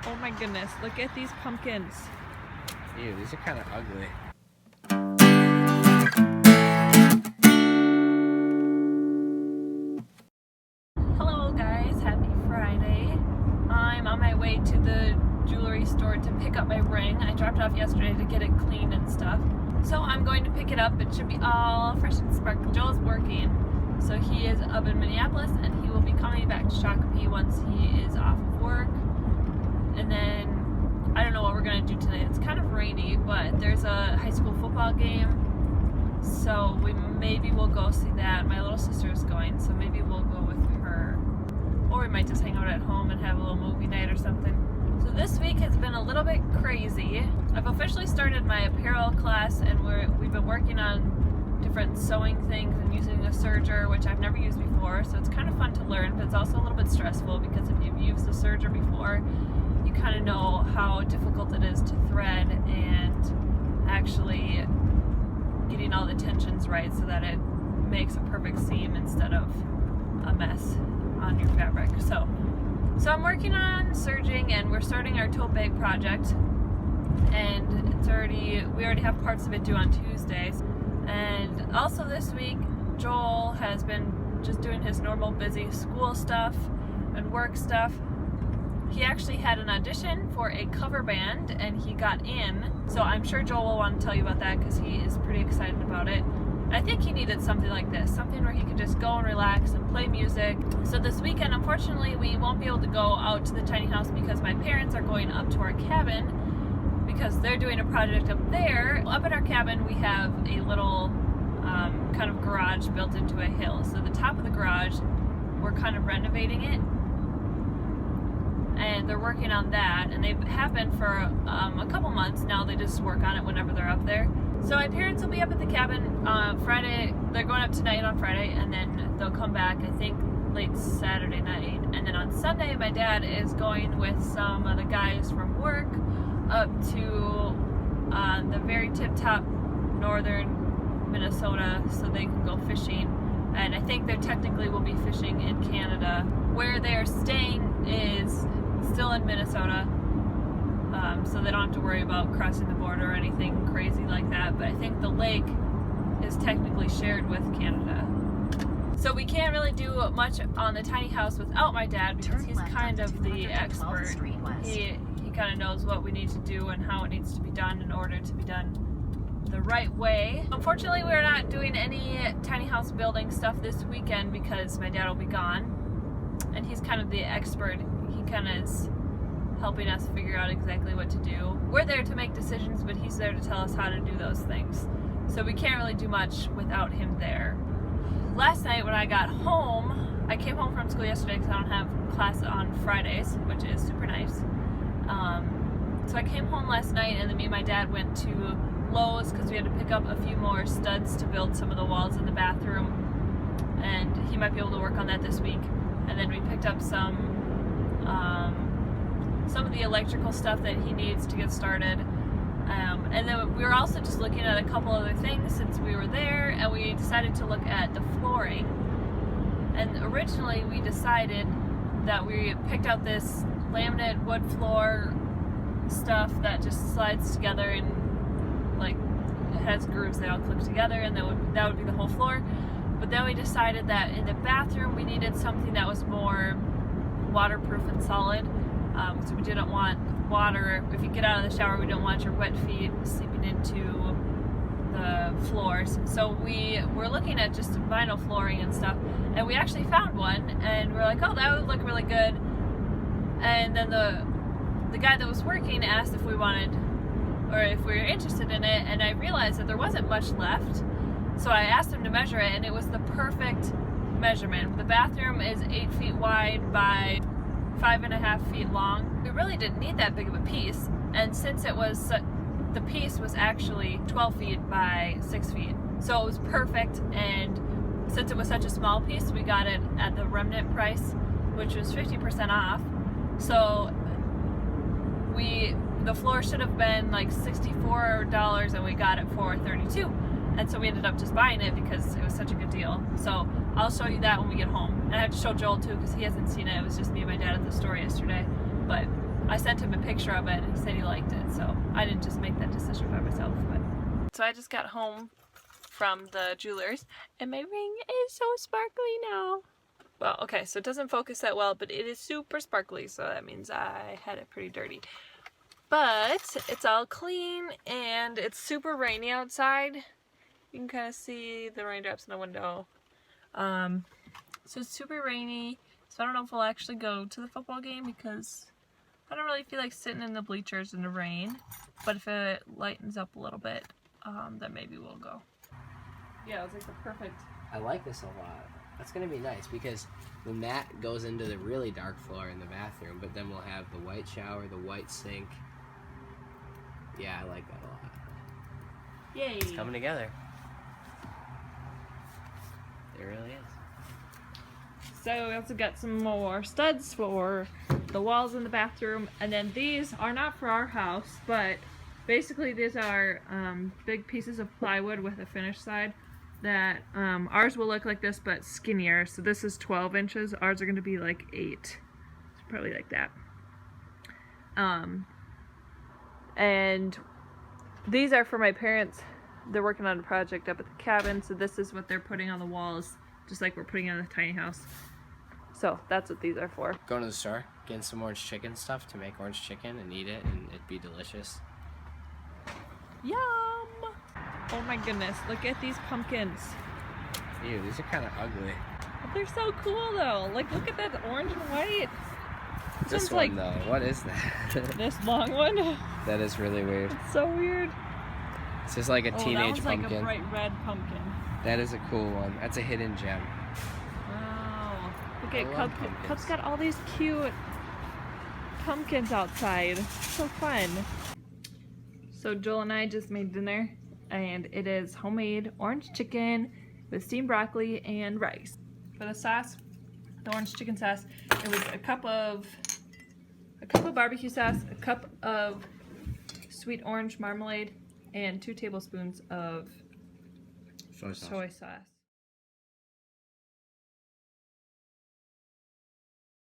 Oh my goodness, look at these pumpkins. Ew, these are kind of ugly. Hello guys, happy Friday. I'm on my way to the jewelry store to pick up my ring. I dropped it off yesterday to get it cleaned and stuff. So I'm going to pick it up. It should be all fresh and sparkling. Joel's working, so he is up in Minneapolis and he will be coming back to Shakopee once he is off of work. And then I don't know what we're going to do today. It's kind of rainy, but there's a high school football game, so maybe we'll go see that. My little sister is going, so maybe we'll go with her. Or we might just hang out at home and have a little movie night or something. So this week has been a little bit crazy. I've officially started my apparel class, and we've been working on different sewing things and using a serger, which I've never used before, so it's kind of fun to learn, but it's also a little bit stressful because if you've used a serger before, you kind of know how difficult it is to thread and actually getting all the tensions right so that it makes a perfect seam instead of a mess on your fabric. So I'm working on serging, and we're starting our tote bag project, and we already have parts of it due on Tuesdays. And also this week, Joel has been just doing his normal busy school stuff and work stuff. He actually had an audition for a cover band and he got in, so I'm sure Joel will want to tell you about that because he is pretty excited about it. I think he needed something like this, something where he could just go and relax and play music. So this weekend, unfortunately, we won't be able to go out to the tiny house because my parents are going up to our cabin because they're doing a project up there. Up at our cabin, we have a little kind of garage built into a hill. So the top of the garage, we're kind of renovating it, and they're working on that, and they have been for a couple months now. They just work on it whenever they're up there. So my parents will be up at the cabin Friday. They're going up tonight on Friday, and then they'll come back, I think, late Saturday night. And then on Sunday, my dad is going with some of the guys from work up to the very tip-top northern Minnesota so they can go fishing. And I think they technically will be fishing in Canada. Where they're staying is still in Minnesota, so they don't have to worry about crossing the border or anything crazy like that. But I think the lake is technically shared with Canada. So we can't really do much on the tiny house without my dad because he's kind of the expert. He kind of knows what we need to do and how it needs to be done in order to be done the right way. Unfortunately, we're not doing any tiny house building stuff this weekend because my dad will be gone, and he's kind of the expert. He kind of is helping us figure out exactly what to do. We're there to make decisions, but he's there to tell us how to do those things. So we can't really do much without him there. Last night when I got home, I came home from school yesterday because I don't have class on Fridays, which is super nice. So I came home last night, and then me and my dad went to Lowe's because we had to pick up a few more studs to build some of the walls in the bathroom, and he might be able to work on that this week. And then we picked up some of the electrical stuff that he needs to get started. And then we were also just looking at a couple other things since we were there, and we decided to look at the flooring. And originally we decided that we picked out this laminate wood floor stuff that just slides together and like it has grooves that all click together, and that would be the whole floor. But then we decided that in the bathroom we needed something that was more waterproof and solid. So we didn't want water. If you get out of the shower, we don't want your wet feet seeping into the floors. So we were looking at just vinyl flooring and stuff, and we actually found one, and we're like, oh, that would look really good. And then the guy that was working asked if we wanted, or if we were interested in it, and I realized that there wasn't much left. So I asked him to measure it, and it was the perfect measurement. The bathroom is 8 feet wide by 5.5 feet long. We really didn't need that big of a piece, and since it was the piece was actually 12 feet by 6 feet, so it was perfect. And since it was such a small piece, we got it at the remnant price, which was 50% off. So the floor should have been like $64, and we got it for $32. And so we ended up just buying it because it was such a good deal. So I'll show you that when we get home. And I have to show Joel too because he hasn't seen it. It was just me and my dad at the store yesterday. But I sent him a picture of it and he said he liked it, so I didn't just make that decision by myself. But so I just got home from the jeweler's and my ring is so sparkly now. Well, okay, so it doesn't focus that well, but it is super sparkly, so that means I had it pretty dirty. But it's all clean and it's super rainy outside. You can kind of see the raindrops in the window. So it's super rainy, so I don't know if we'll actually go to the football game because I don't really feel like sitting in the bleachers in the rain. But if it lightens up a little bit, then maybe we'll go. Yeah, it was like the perfect. I like this a lot. That's gonna be nice because then that goes into the really dark floor in the bathroom, but then we'll have the white shower, the white sink. Yeah, I like that a lot. Yay! It's coming together. It really is. So we also got some more studs for the walls in the bathroom, and then these are not for our house, but basically these are big pieces of plywood with a finished side that ours will look like this but skinnier. So this is 12 inches, ours are going to be like 8. It's probably like that. And these are for my parents. They're working on a project up at the cabin, so this is what they're putting on the walls, just like we're putting on the tiny house. So that's what these are for. Going to the store, getting some orange chicken stuff to make orange chicken and eat it, and it'd be delicious. Yum! Oh my goodness, look at these pumpkins. Ew, these are kind of ugly. But they're so cool though. Like, look at that orange and white. This one's one like though, what is that? this long one. That is really weird. It's so weird. This is like a teenage that one's pumpkin. like a bright red pumpkin. That is a cool one. That's a hidden gem. Wow. Look I at love Cub. pumpkins. Cub's got all these cute pumpkins outside. So fun. So Joel and I just made dinner, and it is homemade orange chicken with steamed broccoli and rice. For the sauce, the orange chicken sauce, it was a cup of barbecue sauce, a cup of sweet orange marmalade, and 2 tablespoons of Soy sauce. soy sauce.